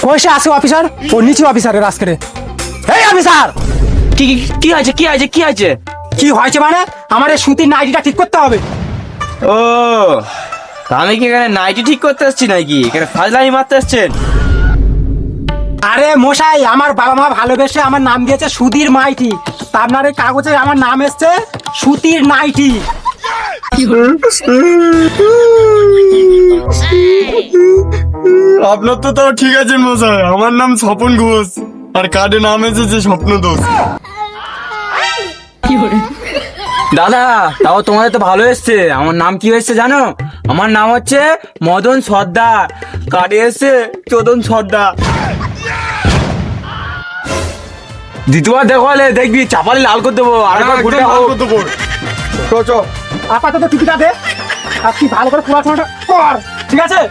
কইসে আছে অফিসার, ও নিচে অফিসারের আজকে। এই অফিসার, কি কি আছে কি আছে কি আছে? কি হয়েছে মানে? আমার এই সুতির নাইটিটা ঠিক করতে হবে। ও, তা আমি কি এখানে নাইটি ঠিক করতে আসছি নাকি? এখানে ফাজলামি মারতে আসছেন? আরে মশাই, আমার বাবা মা ভালোবেসে আমার নাম দিয়েছে সুধীর মাইটি, তা আপনার এই কাগজে আমার নাম এসছে সুতির নাইটি। আপনার তো তাও ঠিক আছে মশাই, আমার নাম স্বপন ঘোষ আর কার্ডে নাম এসেছে স্বপ্ন দোষ। দাদা, তাও তোমাদের তো ভালো এসছে। আমার নাম কি হয়েছে জানো? আমার নাম হচ্ছে মদন সর্দার, কার্ডে এসছে চোদন সর্দার। দ্বিতীয়বার দেখো, দেখবি চাপালে লাল করে দেবো। আর একবার ভুলটা হোক। আপাতত টিকিটা দে, আর তুই ভালো করে পড়াশোনাটা কর, ঠিক আছে?